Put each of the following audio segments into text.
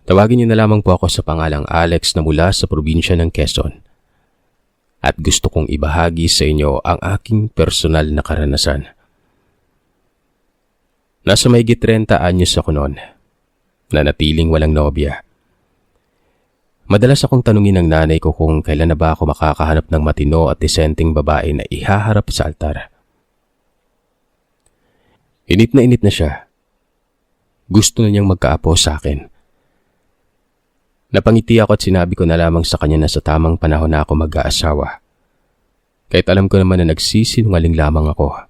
Tawagin niyo na lamang po ako sa pangalang Alex na mula sa probinsya ng Quezon. At gusto kong ibahagi sa inyo ang aking personal na karanasan. Nasa mahigit 30 anyos ako noon, nanatiling walang nobya. Madalas akong tanungin ng nanay ko kung kailan na ba ako makakahanap ng matino at disenteng babae na ihaharap sa altar. Init na siya. Gusto na niyang magkaapo sa akin. Napangiti ako at sinabi ko na lamang sa kanya na sa tamang panahon na ako mag-aasawa. Kahit alam ko naman na nagsisinungaling lamang ako.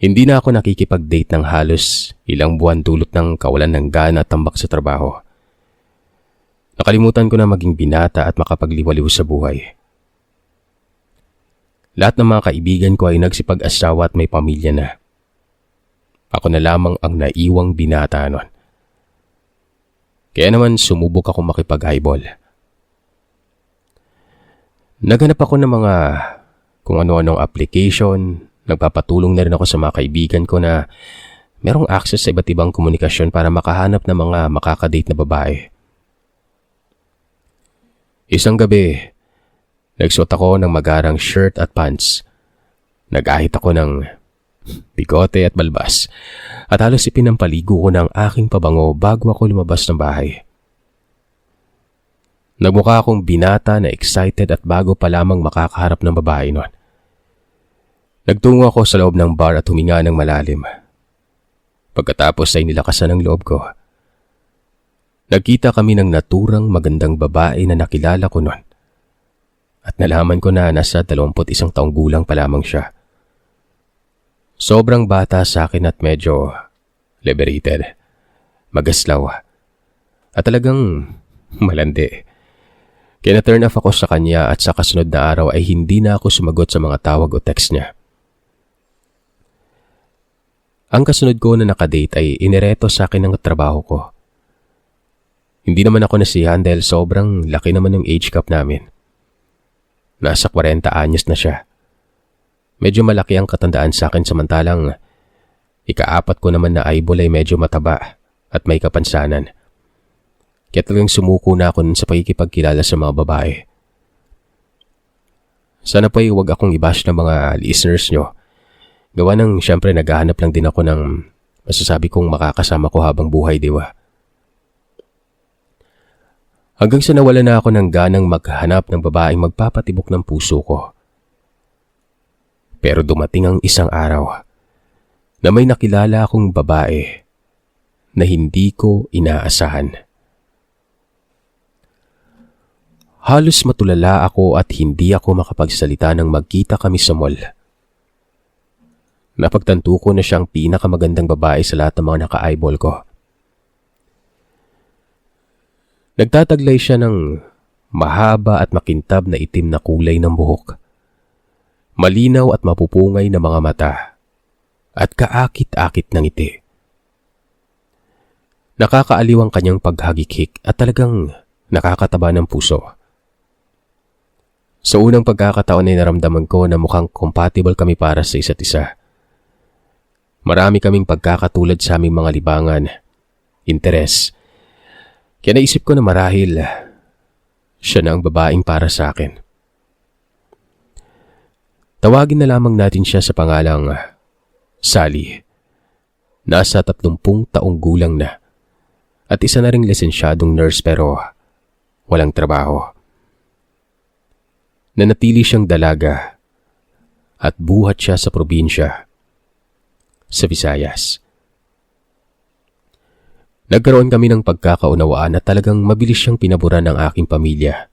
Hindi na ako nakikipag-date ng halos ilang buwan dulot ng kawalan ng gana at tambak sa trabaho. Nakalimutan ko na maging binata at makapagliwaliw sa buhay. Lahat ng mga kaibigan ko ay nagsipag-asawa at may pamilya na. Ako na lamang ang naiwang binata noon. Kaya naman sumubok ako makipag-highball. Naghanap ako ng mga kung ano-anong application. Nagpapatulong na rin ako sa mga kaibigan ko na merong access sa iba't ibang komunikasyon para makahanap ng mga makakadate na babae. Isang gabi, nagsuot ako ng magarang shirt at pants. Nag-ahit ako ng bigote at balbas at halos ipinampaligo ko ng aking pabango bago ako lumabas ng bahay. Nagmukha akong binata na excited at bago pa lamang makakaharap ng babae noon. Nagtungo ako sa loob ng bar at huminga ng malalim. Pagkatapos ay nilakasan ang loob ko. Nagkita kami ng naturang magandang babae na nakilala ko noon. At nalaman ko na nasa 21 taong gulang pa lamang siya. Sobrang bata sa akin at medyo liberated, magaslaw, at talagang malandi. Kaya na-turn off ako sa kanya at sa kasunod na araw ay hindi na ako sumagot sa mga tawag o text niya. Ang kasunod ko na nakadate ay inireto sa akin ng trabaho ko. Hindi naman ako nasiyahan dahil sobrang laki naman ng age gap namin. Nasa 40 anyos na siya. Medyo malaki ang katandaan sa akin samantalang ika-4 ko naman na eyeball ay medyo mataba at may kapansanan. Kaya talagang sumuko na ako sa pagkikipagkilala sa mga babae. Sana po ay huwag akong i-bash ng mga listeners nyo. Gawa ng syempre naghahanap lang din ako ng masasabi kong makakasama ko habang buhay, di ba? Hanggang sa nawala na ako ng ganang maghanap ng babaeng magpapatibok ng puso ko. Pero dumating ang isang araw na may nakilala akong babae na hindi ko inaasahan. Halos matulala ako at hindi ako makapagsalita nang magkita kami sa mall. Napagtanto ko na siyang pinakamagandang babae sa lahat ng mga naka-eyeball ko. Nagtataglay siya ng mahaba at makintab na itim na kulay ng buhok. Malinaw at mapupungay na mga mata at kaakit-akit ng ngiti. Nakakaaliw ang kanyang paghagikik at talagang nakakataba ng puso. Sa unang pagkakataon ay naramdaman ko na mukhang compatible kami para sa isa't isa. Marami kaming pagkakatulad sa aming mga libangan, interes. Kaya naisip ko na marahil siya na ang babaeng para sa akin. Tawagin na lamang natin siya sa pangalang Sally. Nasa 30 taong gulang na at isa na ring lisensyadong nurse pero walang trabaho. Nanatili siyang dalaga at buhat siya sa probinsya sa Visayas. Nagkaroon kami ng pagkakaunawaan at talagang mabilis siyang pinaboran ng aking pamilya.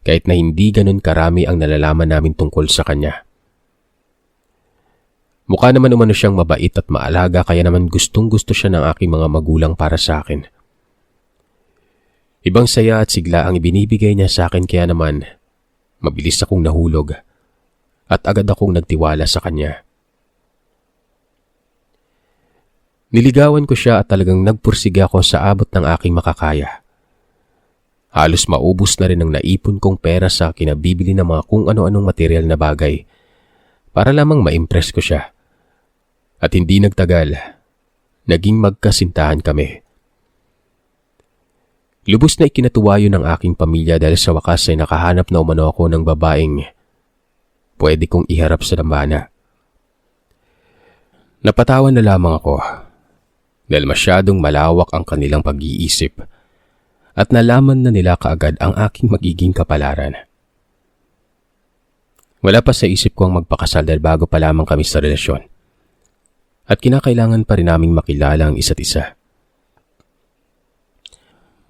Kahit na hindi ganun karami ang nalalaman namin tungkol sa kanya. Mukha naman umano siyang mabait at maalaga kaya naman gustong-gusto siya ng aking mga magulang para sa akin. Ibang saya at sigla ang ibinibigay niya sa akin kaya naman mabilis akong nahulog at agad akong nagtiwala sa kanya. Niligawan ko siya at talagang nagpursige ako sa abot ng aking makakaya. Halos maubos na rin ang naipon kong pera sa kinabibili ng mga kung ano-anong material na bagay para lamang ma-impress ko siya. At hindi nagtagal, naging magkasintahan kami. Lubos na ikinatuwa yun ng aking pamilya dahil sa wakas ay nakahanap na umano ako ng babaeng pwede kong iharap sa dambana. Napatawan na lamang ako dahil masyadong malawak ang kanilang pag-iisip at nalaman na nila kaagad ang aking magiging kapalaran. Wala pa sa isip ko ang magpakasal dahil bago pa lamang kami sa relasyon at kinakailangan pa rin naming makilala ang isa't isa.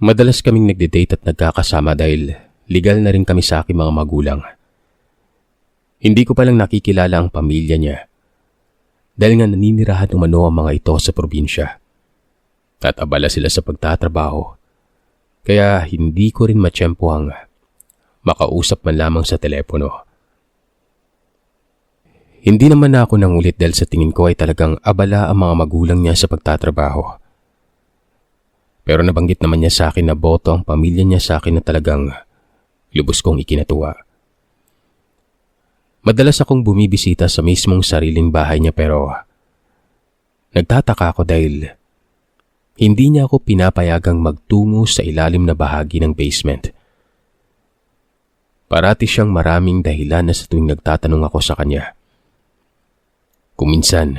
Madalas kaming nagde-date at nagkakasama dahil legal na rin kami sa aking mga magulang. Hindi ko palang nakikilala ang pamilya niya dahil nga naninirahan umano ang mga ito sa probinsya at abala sila sa pagtatrabaho kaya hindi ko rin matsyempohang makausap man lamang sa telepono. Hindi naman na ako nangulit dahil sa tingin ko ay talagang abala ang mga magulang niya sa pagtatrabaho. Pero nabanggit naman niya sa akin na boto ang pamilya niya sa akin na talagang lubos kong ikinatuwa. Madalas akong bumibisita sa mismong sariling bahay niya pero nagtataka ako dahil hindi niya ako pinapayagang magtungo sa ilalim na bahagi ng basement. Parati siyang maraming dahilan na sa tuwing nagtatanong ako sa kanya. Kung minsan,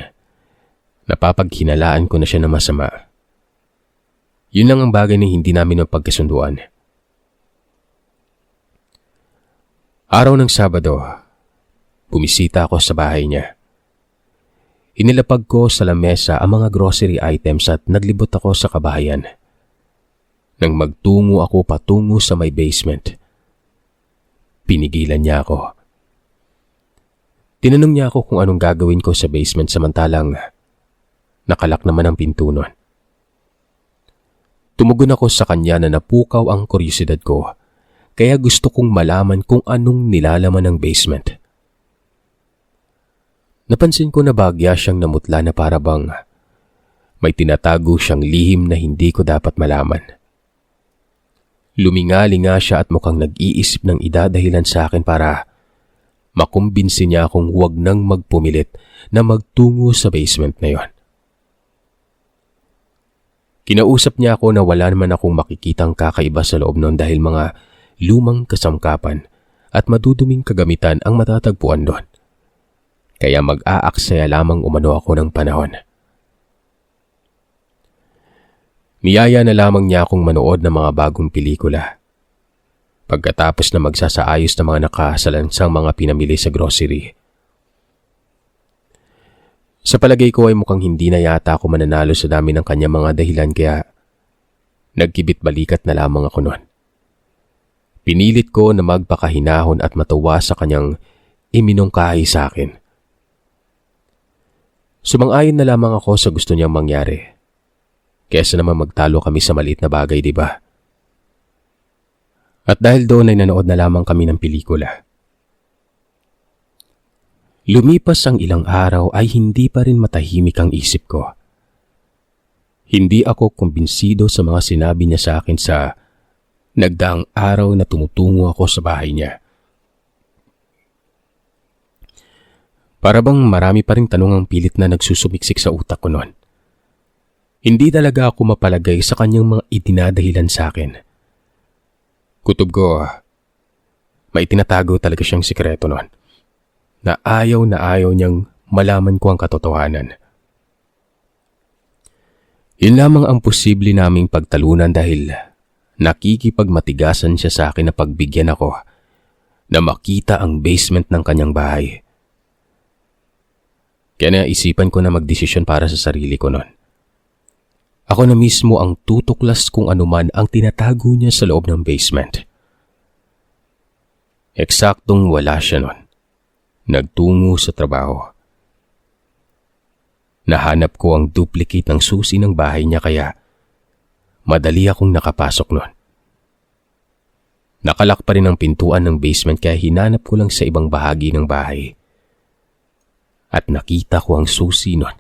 napapaghinalaan ko na siya na masama. Yun lang ang bagay na hindi namin mapagkasunduan. Araw ng Sabado, bumisita ako sa bahay niya. Inilapag ko sa lamesa ang mga grocery items at naglibot ako sa kabahayan. Nang magtungo ako patungo sa may basement, pinigilan niya ako. Tinanong niya ako kung anong gagawin ko sa basement samantalang nakalak naman ang pinto nun. Tumugon ako sa kanya na napukaw ang kuryosidad ko kaya gusto kong malaman kung anong nilalaman ng basement. Napansin ko na bagya siyang namutla na para bang may tinatago siyang lihim na hindi ko dapat malaman. Lumingali nga siya at mukhang nag-iisip ng idadahilan sa akin para makumbinsi niya akong huwag nang magpumilit na magtungo sa basement na yon. Kinausap niya ako na wala naman akong makikitang kakaiba sa loob nun dahil mga lumang kasamkapan at maduduming kagamitan ang matatagpuan doon. Kaya mag-aaksaya lamang umano ako ng panahon. Niyaya na lamang niya akong manood ng mga bagong pelikula. Pagkatapos na magsasaayos ng mga nakasalansang mga pinamili sa grocery. Sa palagay ko ay mukhang hindi na yata ako mananalo sa dami ng kanyang mga dahilan kaya nagkibit balikat na lamang ako noon. Pinilit ko na magpakahinahon at matuwa sa kanyang iminungkahi sa akin. Sumang-ayon na lamang ako sa gusto niyang mangyari. Kesa naman magtalo kami sa maliit na bagay, di ba? At dahil doon ay nanood na lamang kami ng pelikula. Lumipas ang ilang araw ay hindi pa rin matahimik ang isip ko. Hindi ako kumbinsido sa mga sinabi niya sa akin sa nagdaang araw na tumutungo ako sa bahay niya. Para bang marami pa rin tanong ang pilit na nagsusumiksik sa utak ko noon. Hindi talaga ako mapalagay sa kanyang mga idinadahilan sa akin. Kutob ko, may tinatago talaga siyang sikreto noon. Na ayaw niyang malaman ko ang katotohanan. Yun lamang ang posible naming pagtalunan dahil nakikipagmatigasan siya sa akin na pagbigyan ako na makita ang basement ng kanyang bahay. Kaya naisipan ko na magdesisyon para sa sarili ko noon. Ako na mismo ang tutuklas kung anuman ang tinatago niya sa loob ng basement. Eksaktong wala siya noon. Nagtungo sa trabaho. Nahanap ko ang duplicate ng susi ng bahay niya kaya madali akong nakapasok noon. Nakalak pa rin ang pintuan ng basement kaya hinanap ko lang sa ibang bahagi ng bahay. At nakita ko ang susi noon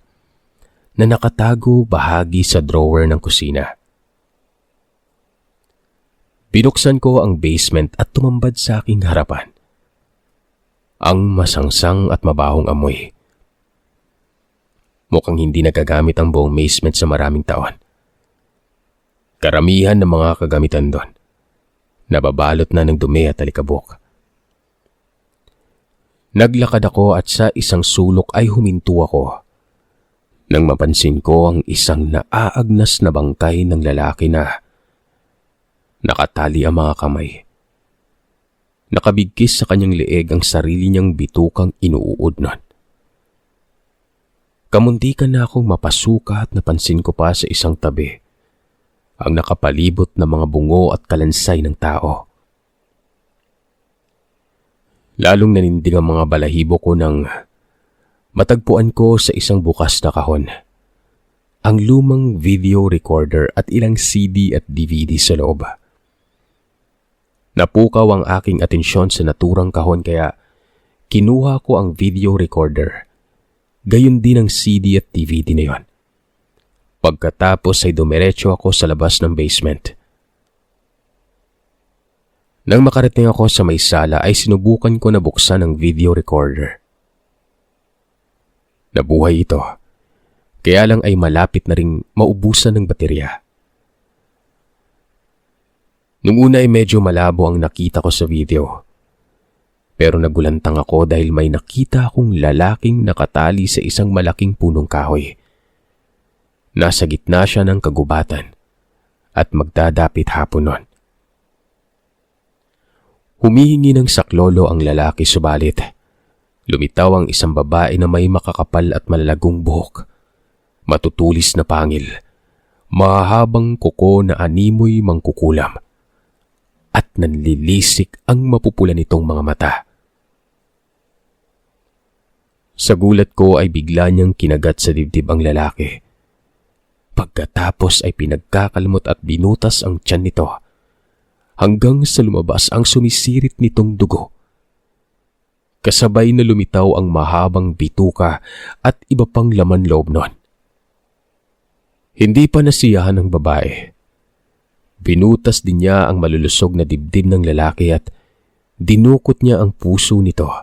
na nakatago bahagi sa drawer ng kusina. Binuksan ko ang basement at tumambad sa aking harapan. Ang masangsang at mabahong amoy. Mukhang hindi nagagamit ang buong basement sa maraming taon. Karamihan ng mga kagamitan doon, nababalot na ng dumi at alikabok. Naglakad ako at sa isang sulok ay huminto ako nang mapansin ko ang isang naaagnas na bangkay ng lalaki na nakatali ang mga kamay. Nakabigkis sa kanyang leeg ang sarili niyang bitukang inuudnon. Kamuntikan na akong mapasuka at napansin ko pa sa isang tabi ang nakapalibot na mga bungo at kalansay ng tao. Lalong nanindig ang mga balahibo ko nang matagpuan ko sa isang bukas na kahon ang lumang video recorder at ilang CD at DVD sa loob. Napukaw ang aking atensyon sa naturang kahon kaya kinuha ko ang video recorder, gayon din ang CD at DVD na yon. Pagkatapos ay dumiretso ako sa labas ng basement. Nang makarating ako sa may sala ay sinubukan ko na buksan ang video recorder. Nabuhay ito, kaya lang ay malapit na ring maubusan ng baterya. Nung una ay medyo malabo ang nakita ko sa video. Pero nagulantang ako dahil may nakita akong lalaking nakatali sa isang malaking punong kahoy. Nasa gitna siya ng kagubatan at magdadapit hapon nun. Humihingi ng saklolo ang lalaki subalit lumitaw ang isang babae na may makakapal at malalagong buhok, matutulis na pangil, mahabang kuko na animoy mangkukulam, at nanlilisik ang mapupula nitong mga mata. Sa gulat ko ay bigla niyang kinagat sa dibdib ang lalaki. Pagkatapos ay pinagkakalmot at binutas ang tiyan nito hanggang sa lumabas ang sumisirit nitong dugo. Kasabay na lumitaw ang mahabang bituka at iba pang laman loob nun. Hindi pa nasiyahan ng babae. Binutas din niya ang malulusog na dibdib ng lalaki at dinukot niya ang puso nito.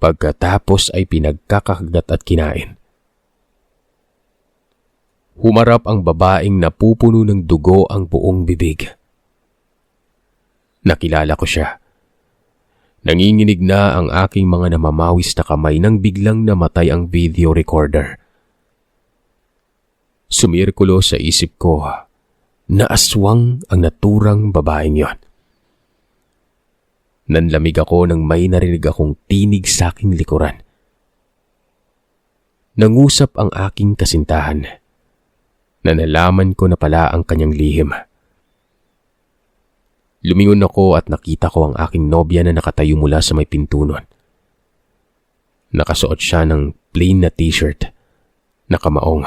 Pagkatapos ay pinagkakagat at kinain. Humarap ang babaeng napupuno ng dugo ang buong bibig. Nakilala ko siya. Nanginginig na ang aking mga namamawis na kamay nang biglang namatay ang video recorder. Sumirkulo sa isip ko na aswang ang naturang babaeng yon. Nanlamig ako nang may narinig akong tinig sa aking likuran. Nangusap ang aking kasintahan na nalaman ko na pala ang kanyang lihim. Lumingon ako at nakita ko ang aking nobya na nakatayo mula sa may pinto nun. Nakasuot siya ng plain na t-shirt, nakamaong.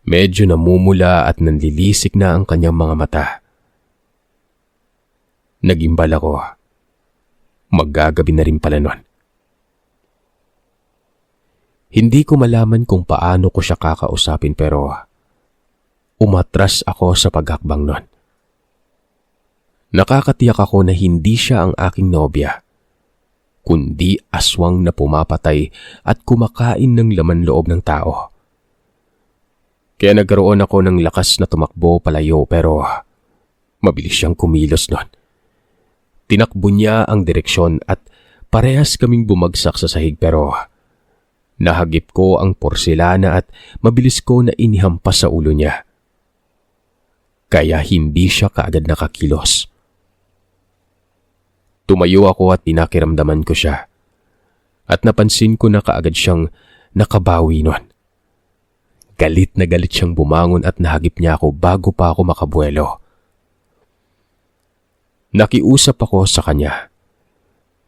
Medyo namumula at nanlilisik na ang kanyang mga mata. Nagimbal ako. Maggagabi na rin pala nun. Hindi ko malaman kung paano ko siya kakausapin pero umatras ako sa paghakbang nun. Nakakatiyak ako na hindi siya ang aking nobya, kundi aswang na pumapatay at kumakain ng laman loob ng tao. Kaya nagkaroon ako ng lakas na tumakbo palayo pero mabilis siyang kumilos nun. Tinakbo niya ang direksyon at parehas kaming bumagsak sa sahig pero nahagip ko ang porselana at mabilis ko na inihampas sa ulo niya. Kaya hindi siya kaagad nakakilos. Tumayo ako at pinakiramdaman ko siya. At napansin ko na kaagad siyang nakabawi nun. Galit na galit siyang bumangon at nahagip niya ako bago pa ako makabuelo. Nakiusap ako sa kanya.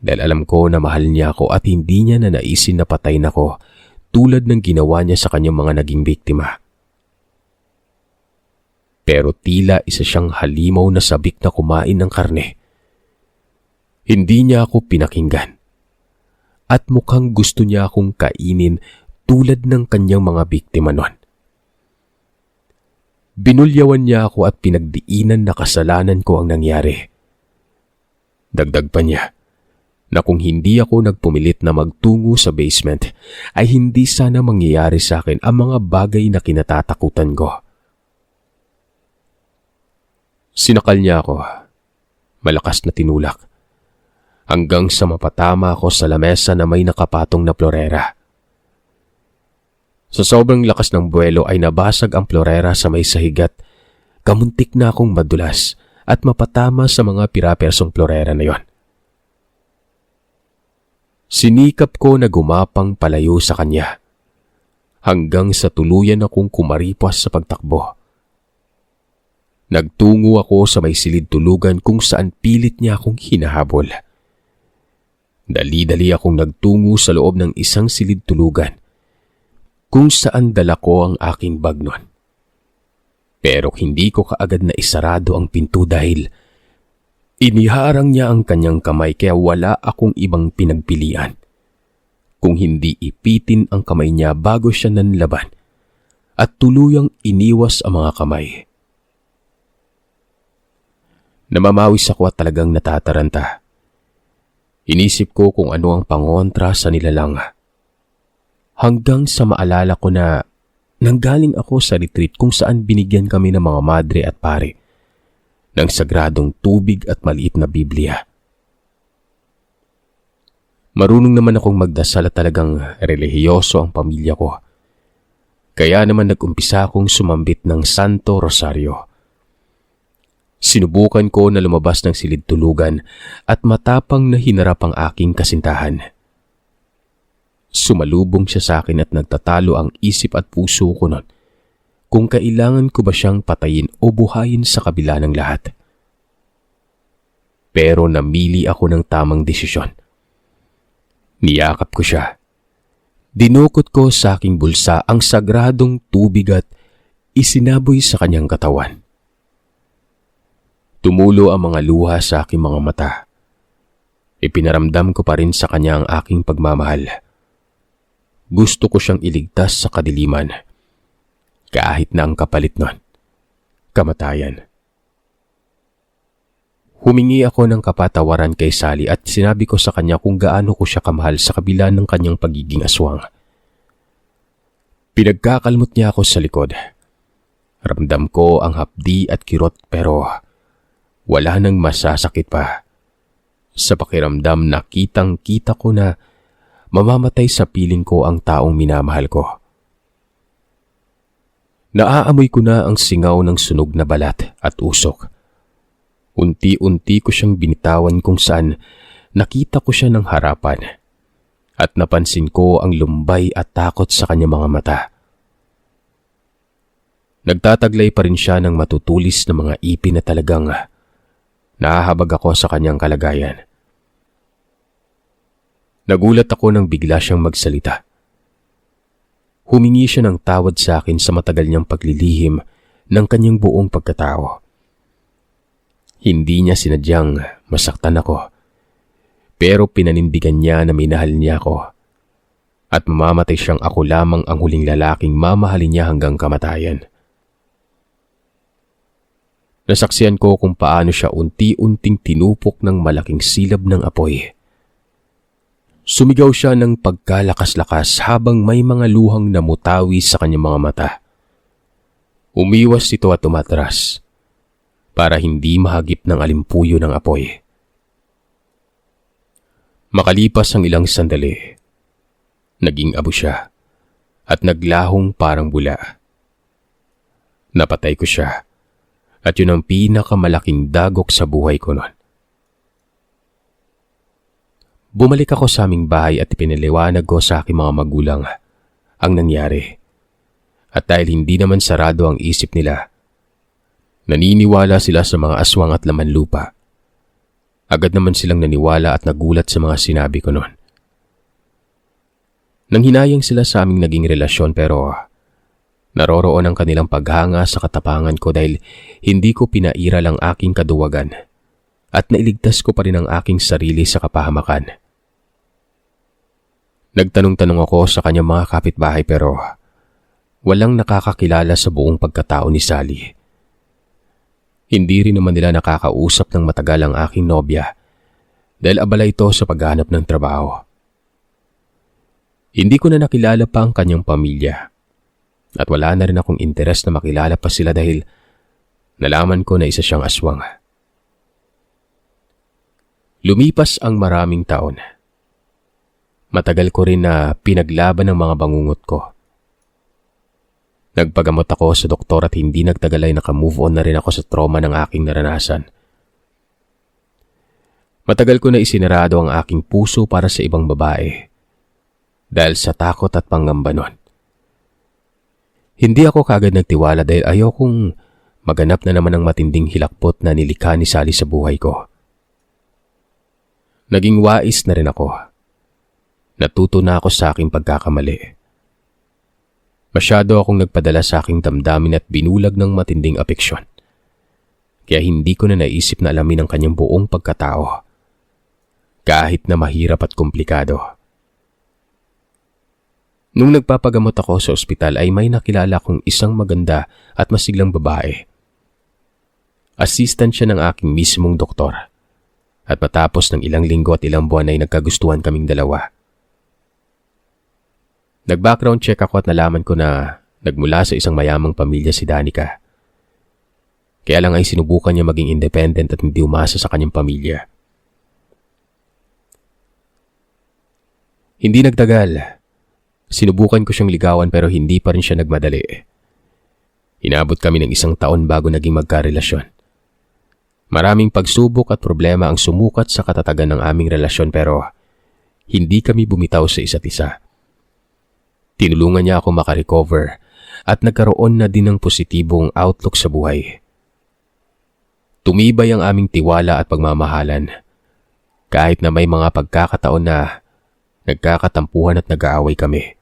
Dahil alam ko na mahal niya ako at hindi niya na naisin na patayin ako tulad ng ginawa niya sa kanyang mga naging biktima. Pero tila isa siyang halimaw na sabik na kumain ng karne. Hindi niya ako pinakinggan. At mukhang gusto niya akong kainin tulad ng kanyang mga biktima nun. Binulyawan niya ako at pinagdiinan na kasalanan ko ang nangyari. Dagdag pa niya na kung hindi ako nagpumilit na magtungo sa basement ay hindi sana mangyayari sa akin ang mga bagay na kinatatakutan ko. Sinakal niya ako, malakas na tinulak, hanggang sa mapatama ako sa lamesa na may nakapatong na plorera. Sa sobrang lakas ng buwelo ay nabasag ang plorera sa may sahigat, kamuntik na akong madulas at mapatama sa mga pirapersong plorera na yon. Sinikap ko na gumapang palayo sa kanya, hanggang sa tuluyan akong kumaripas sa pagtakbo. Nagtungo ako sa may silid tulugan kung saan pilit niya akong hinahabol. Dali-dali akong nagtungo sa loob ng isang silid tulugan, kung saan dala ko ang aking bag nun. Pero hindi ko kaagad na isarado ang pinto dahil iniharang niya ang kanyang kamay, kaya wala akong ibang pinagpilian kung hindi ipitin ang kamay niya bago siya nanlaban at tuluyang iniwas ang mga kamay. Namamawis ako at talagang natataranta. Inisip ko kung ano ang pangontra sa nilalang. Hanggang sa maalala ko na nanggaling ako sa retreat kung saan binigyan kami ng mga madre at pare ng sagradong tubig at maliit na Biblia. Marunong naman akong magdasal at talagang relihiyoso ang pamilya ko. Kaya naman nag-umpisa akong sumambit ng Santo Rosario. Sinubukan ko na lumabas ng silid tulugan at matapang na hinarap ang aking kasintahan. Sumalubong siya sa akin at nagtatalo ang isip at puso ko nun kung kailangan ko ba siyang patayin o buhayin sa kabila ng lahat. Pero namili ako ng tamang desisyon. Niyakap ko siya. Dinukot ko sa aking bulsa ang sagradong tubig at isinaboy sa kanyang katawan. Tumulo ang mga luha sa aking mga mata. Ipinaramdam ko pa rin sa kanya ang aking pagmamahal. Gusto ko siyang iligtas sa kadiliman. Kahit na ang kapalit nun, kamatayan. Humingi ako ng kapatawaran kay Sally at sinabi ko sa kanya kung gaano ko siya kamahal sa kabila ng kanyang pagiging aswang. Pinagkakalmot niya ako sa likod. Ramdam ko ang hapdi at kirot pero wala nang masasakit pa. Sa pakiramdam na kitang-kita ko na mamamatay sa piling ko ang taong minamahal ko. Naaamoy ko na ang singaw ng sunog na balat at usok. Unti-unti ko siyang binitawan kung saan nakita ko siya ng harapan at napansin ko ang lumbay at takot sa kanyang mga mata. Nagtataglay pa rin siya ng matutulis na mga ipin na talagang nahahabag ako sa kanyang kalagayan. Nagulat ako nang bigla siyang magsalita. Humingi siya ng tawad sa akin sa matagal niyang paglilihim ng kanyang buong pagkatao. Hindi niya sinadyang masaktan ako, pero pinanindigan niya na minahal niya ako at mamamatay siyang ako lamang ang huling lalaking mamahalin niya hanggang kamatayan. Nasaksihan ko kung paano siya unti-unting tinupok ng malaking silab ng apoy. Sumigaw siya ng pagkalakas-lakas habang may mga luhang namutawi sa kanyang mga mata. Umiwas ito at tumatras para hindi mahagip ng alimpuyo ng apoy. Makalipas ang ilang sandali, naging abo siya at naglahong parang bula. Napatay ko siya at yun ang pinakamalaking dagok sa buhay ko noon. Bumalik ako sa aming bahay at ipinaliwanag ko sa aking mga magulang ang nangyari. At dahil hindi naman sarado ang isip nila, naniniwala sila sa mga aswang at laman lupa. Agad naman silang naniwala at nagulat sa mga sinabi ko noon. Nanghinayang sila sa aming naging relasyon pero naroroon ang kanilang paghanga sa katapangan ko dahil hindi ko pinairal ang aking kaduwagan at nailigtas ko pa rin ang aking sarili sa kapahamakan. Nagtanong-tanong ako sa kanyang mga kapitbahay pero walang nakakakilala sa buong pagkatao ni Sally. Hindi rin naman nila nakakausap ng matagal ang aking nobya dahil abala ito sa paghahanap ng trabaho. Hindi ko na nakilala pa ang kanyang pamilya at wala na rin akong interes na makilala pa sila dahil nalaman ko na isa siyang aswang. Lumipas ang maraming taon. Matagal ko rin na pinaglaban ng mga bangungot ko. Nagpagamot ako sa doktor at hindi nagtagal ay nakamove on na rin ako sa trauma ng aking naranasan. Matagal ko na isinarado ang aking puso para sa ibang babae dahil sa takot at pangamba nun. Hindi ako kagad nagtiwala dahil ayokong maganap na naman ang matinding hilakbot na nilikha ni Sally sa buhay ko. Naging wais na rin ako. Natuto na ako sa aking pagkakamali. Masyado akong nagpadala sa aking damdamin at binulag ng matinding apeksyon. Kaya hindi ko na naisip na alamin ang kanyang buong pagkatao. Kahit na mahirap at komplikado. Nung nagpapagamot ako sa ospital ay may nakilala kong isang maganda at masiglang babae. Assistant siya ng aking mismong doktor. At matapos ng ilang linggo at ilang buwan ay nagkagustuhan kaming dalawa. Nag-background check ako at nalaman ko na nagmula sa isang mayamang pamilya si Danica. Kaya lang ay sinubukan niya maging independent at hindi umasa sa kanyang pamilya. Hindi nagtagal. Sinubukan ko siyang ligawan pero hindi pa rin siya nagmadali. Inabot kami ng 1 taon bago naging magkarelasyon. Maraming pagsubok at problema ang sumukat sa katatagan ng aming relasyon pero hindi kami bumitaw sa isa't isa. Tinulungan niya ako makarecover at nagkaroon na din ng positibong outlook sa buhay. Tumibay ang aming tiwala at pagmamahalan kahit na may mga pagkakataon na nagkakatampuhan at nag-aaway kami.